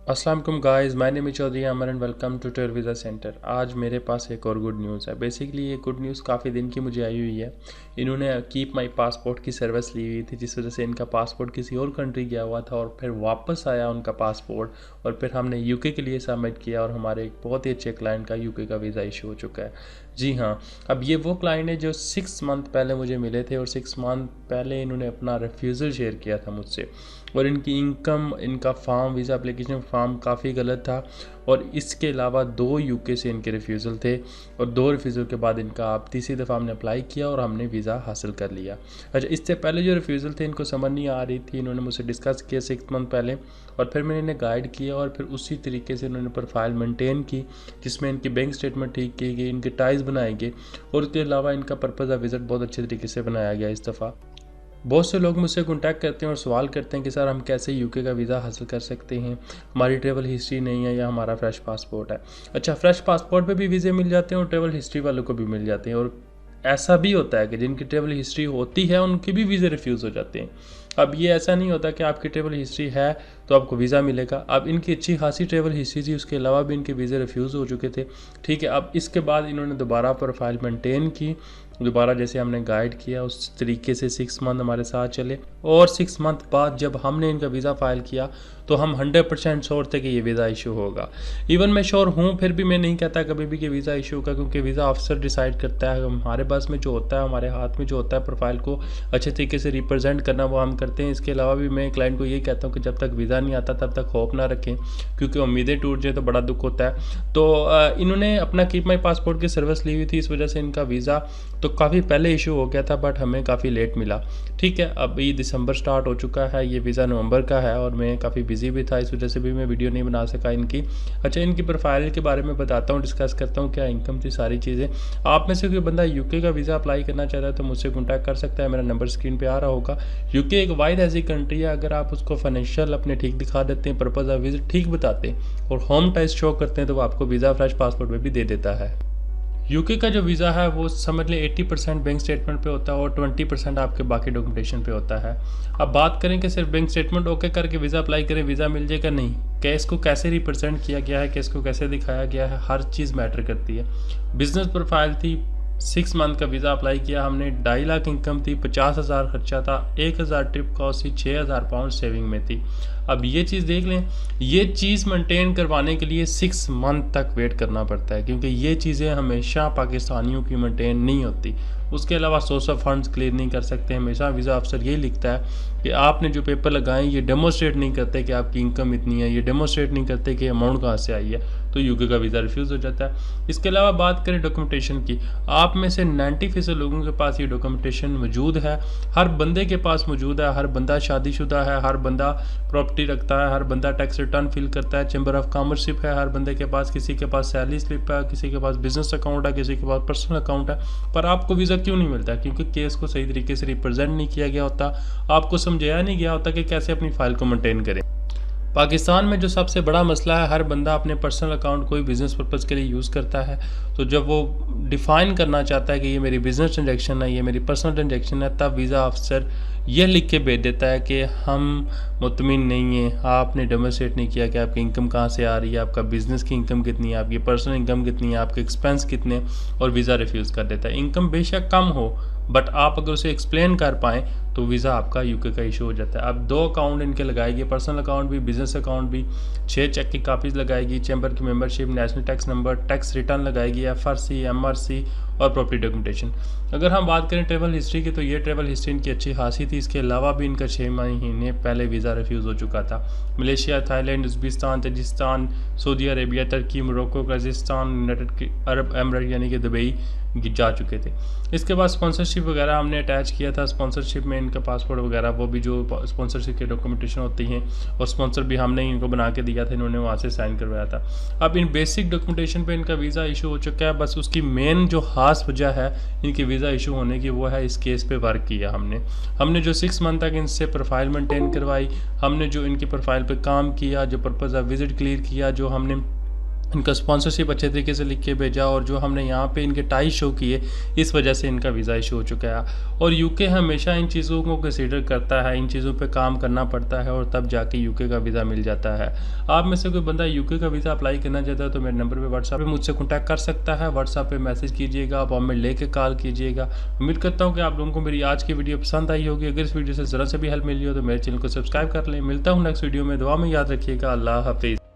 अस्सलाम वालेकुम guys, my name is Chaudhary Amar and welcome to travel visa centre. आज मेरे पास एक और गुड न्यूज़ है। बेसिकली ये गुड न्यूज़ काफ़ी दिन की मुझे आई हुई है। इन्होंने कीप माई पासपोर्ट की सर्विस ली हुई थी, जिस वजह से इनका पासपोर्ट किसी और कंट्री गया हुआ था और फिर वापस आया उनका पासपोर्ट और फिर हमने यूके के लिए सबमिट किया और हमारे एक बहुत ही अच्छे क्लाइंट का यूके का वीज़ा इशू हो चुका है। जी हाँ, अब ये वो क्लाइंट है जो 6 मंथ पहले मुझे मिले थे और 6 मंथ पहले इन्होंने अपना रिफ्यूज़ल शेयर किया था मुझसे। और इनकी इनकम, इनका फॉर्म, वीज़ा एप्लीकेशन फॉर्म काफ़ी गलत था और इसके अलावा 2 यूके से इनके रिफ्यूज़ल थे और 2 रिफ्यूज़ल के बाद इनका अब तीसरी दफ़ा हमने अप्लाई किया और हमने वीज़ा हासिल कर लिया। अच्छा, इससे पहले जो रिफ्यूज़ल थे इनको समझ नहीं आ रही थी, इन्होंने मुझसे डिस्कस किया 6 मंथ पहले और फिर मैंने इन्हें गाइड किया और फिर उसी तरीके से इन्होंने प्रोफाइल मेंटेन की, जिसमें इनकी बैंक स्टेटमेंट ठीक की गई, इनके टाइज़ बनाए गए और उसके अलावा इनका पर्पज़ ऑफ विज़िट बहुत अच्छे तरीके से बनाया गया इस दफ़ा। बहुत से लोग मुझसे कॉन्टैक्ट करते हैं और सवाल करते हैं कि सर हम कैसे यूके का वीज़ा हासिल कर सकते हैं, हमारी ट्रैवल हिस्ट्री नहीं है या हमारा फ्रेश पासपोर्ट है। अच्छा, फ्रेश पासपोर्ट पे भी वीज़े मिल जाते हैं और ट्रैवल हिस्ट्री वालों को भी मिल जाते हैं और ऐसा भी होता है कि जिनकी ट्रैवल हिस्ट्री होती है उनके भी वीज़े रिफ्यूज़ हो जाते हैं। अब ये ऐसा नहीं होता कि आपकी ट्रैवल हिस्ट्री है तो आपको वीज़ा मिलेगा। अब इनकी अच्छी खासी ट्रैवल हिस्ट्री थी, उसके अलावा भी इनके वीज़े रिफ्यूज़ हो चुके थे। ठीक है, अब इसके बाद इन्होंने दोबारा प्रोफाइल मेंटेन की, दोबारा जैसे हमने गाइड किया उस तरीके से 6 मंथ हमारे साथ चले और 6 मंथ बाद जब हमने इनका वीज़ा फ़ाइल किया तो हम 100% श्योर थे कि ये वीज़ा इशू होगा। इवन मैं श्योर हूँ, फिर भी मैं नहीं कहता कभी भी कि वीज़ा इशू होगा, क्योंकि वीज़ा अफसर डिसाइड करता है। हमारे पास में जो होता है, हमारे हाथ में जो होता है प्रोफाइल को अच्छे तरीके से रिप्रेजेंट करना, वो हम करते हैं। इसके अलावा भी मैं क्लाइंट को यही कहता हूँ कि जब तक वीज़ा नहीं आता तब तक होप ना रखें, क्योंकि उम्मीदें टूट जाए तो बड़ा दुख होता है। तो इन्होंने अपना कीप माई पासपोर्ट की सर्विस ली हुई थी, इस वजह से इनका वीज़ा तो काफ़ी पहले इशू हो गया था, बट हमें काफ़ी लेट मिला। ठीक है, अभी दिसंबर स्टार्ट हो चुका है, ये वीज़ा नवंबर का है और मैं काफ़ी बिजी भी था, इस वजह से भी मैं वीडियो नहीं बना सका इनकी। अच्छा, इनकी प्रोफाइल के बारे में बताता हूँ, डिस्कस करता हूँ, क्या इनकम थी, सारी चीज़ें। आप में से कोई बंदा यूके का वीज़ा अप्लाई करना चाहता है तो मुझसे कॉन्टैक्ट कर सकता है, मेरा नंबर स्क्रीन पर आ रहा होगा। यूके एक वाइड ऐसी कंट्री है, अगर आप उसको फाइनेंशियल अपने ठीक दिखा देते हैं, पर्पज़ ऑफ विजिट ठीक बताते हैं और होम टेस्ट शो करते हैं तो वो आपको वीज़ा फ्रेश पासपोर्ट में भी दे देता है। यूके का जो वीज़ा है वो समझ लें 80% बैंक स्टेटमेंट पे होता है और 20% आपके बाकी डॉक्यूमेंटेशन पे होता है। अब बात करें कि सिर्फ बैंक स्टेटमेंट ओके करके वीज़ा अप्लाई करें, वीज़ा मिल जाएगा, नहीं। केस को कैसे रिप्रेजेंट किया गया है, केस को कैसे दिखाया गया है, हर चीज़ मैटर करती है। बिजनेस प्रोफाइल थी, 6 मंथ का वीज़ा अप्लाई किया हमने, 2.5 लाख इनकम थी, 50,000 खर्चा था, 1,000 ट्रिप कॉस्ट थी, 6,000 पाउंड सेविंग में थी। अब ये चीज़ देख लें, ये चीज़ मेंटेन करवाने के लिए 6 मंथ तक वेट करना पड़ता है, क्योंकि ये चीज़ें हमेशा पाकिस्तानियों की मेंटेन नहीं होती। उसके अलावा सोर्स ऑफ फंड्स क्लियर नहीं कर सकते। हमेशा वीज़ा अफसर ये लिखता है कि आपने जो पेपर लगाए ये डेमोस्ट्रेट नहीं करते कि आपकी इनकम इतनी है, ये डेमोस्ट्रेट नहीं करते कि अमाउंट कहाँ से आई है, तो यूके का वीज़ा रिफ्यूज़ हो जाता है। इसके अलावा बात करें डॉक्यूमेंटेशन की, आप में से 90% लोगों के पास ये डॉक्यूमेंटेशन मौजूद है, हर बंदे के पास मौजूद है। हर बंदा शादीशुदा है, हर बंदा प्रॉपर्टी रखता है, हर बंदा टैक्स रिटर्न फिल करता है, चैम्बर ऑफ कॉमर्सशिप है हर बंदे के पास, किसी के पास सैलरी स्लिप है, किसी के पास बिजनेस अकाउंट है, किसी के पास पर्सनल अकाउंट है। पर आपको वीज़ा क्यों नहीं मिलता? क्योंकि केस को सही तरीके से रिप्रेजेंट नहीं किया गया होता, आपको समझाया नहीं गया होता कि कैसे अपनी फाइल को मेंटेन करें। पाकिस्तान में जो सबसे बड़ा मसला है, हर बंदा अपने पर्सनल अकाउंट कोई बिज़नेस पर्पज़ के लिए यूज़ करता है, तो जब वो डिफ़ाइन करना चाहता है कि ये मेरी बिज़नेस ट्रांजैक्शन है, ये मेरी पर्सनल ट्रांजैक्शन है, तब वीज़ा अफसर यह लिख के भेज देता है कि हम मुतमिन नहीं हैं, आपने डेमोस्ट्रेट नहीं किया कि आपकी इनकम कहाँ से आ रही है, आपका बिज़नेस की इनकम कितनी है, आपकी पर्सनल इनकम कितनी है, आपके एक्सपेंस कितने, और वीज़ा रिफ्यूज़ कर देता है। इनकम बेशक कम हो, बट आप अगर उसे एक्सप्लेन कर पाएँ तो वीज़ा आपका यूके का इशू हो जाता है। अब 2 अकाउंट इनके लगाएगी, पर्सनल अकाउंट भी, बिजनेस अकाउंट भी, 6 चेक की कापीज़ लगाएगी, चैम्बर की membership, national tax number, tax return लगाएगी, एफआरसी, एमआरसी और प्रॉपर्टी डॉक्यूमेंटेशन। अगर हम बात करें ट्रैवल हिस्ट्री की, तो ये ट्रैवल हिस्ट्री इनकी अच्छी खासी थी। इसके अलावा भी इनका 6 महीने पहले वीज़ा रिफ्यूज़ हो चुका था। Malaysia, Thailand, Uzbekistan, Tajikistan, Saudi Arabia, तुर्की, Morocco, Kazakhstan, United Arab Emirate यानी कि दुबई जा चुके थे। इसके बाद स्पॉन्सरशिप वगैरह हमने अटैच किया था। स्पॉन्सरशिप में इनका पासपोर्ट वगैरह, वो भी जो स्पॉन्सरशिप की डॉक्यूमेंटेशन होती हैं, और स्पॉन्सर भी हमने इनको बना के दिया था, इन्होंने वहाँ से साइन करवाया था। अब इन बेसिक डॉक्यूमेंटेशन पे इनका वीज़ा इशू हो चुका है। बस उसकी मेन जो खास वजह है इनकी वीज़ा इशू होने की, वो है इस केस पे वर्क किया हमने जो 6 मंथ तक इनसे प्रोफाइल मेंटेन करवाई, हमने जो इनकी प्रोफाइल पे काम किया, जो पर्पज़ ऑफ विज़िट क्लियर किया, जो हमने इनका स्पॉन्सरशिप अच्छे तरीके से लिख के भेजा और जो हमने यहाँ पे इनके टाई शो किए, इस वजह से इनका वीज़ा इशू हो चुका है। और यूके हमेशा इन चीज़ों को कंसीडर करता है, इन चीज़ों पे काम करना पड़ता है और तब जाके यूके का वीज़ा मिल जाता है। आप में से कोई बंदा यूके का वीज़ा अप्लाई करना चाहता है तो मेरे नंबर पर व्हाट्सएप पर मुझसे कॉन्टैक्ट कर सकता है। व्हाट्सएप पर मैसेज कीजिएगा, अपॉइंटमेंट लेके कॉल कीजिएगा। उम्मीद करता हूँ कि आप लोगों को मेरी आज की वीडियो पसंद आई होगी। अगर इस वीडियो से ज़रा से भी हेल्प मिली हो तो मेरे चैनल को सब्सक्राइब कर लें। मिलता हूँ नेक्स्ट वीडियो में, दुआ में याद रखिएगा। अल्लाह हाफिज़।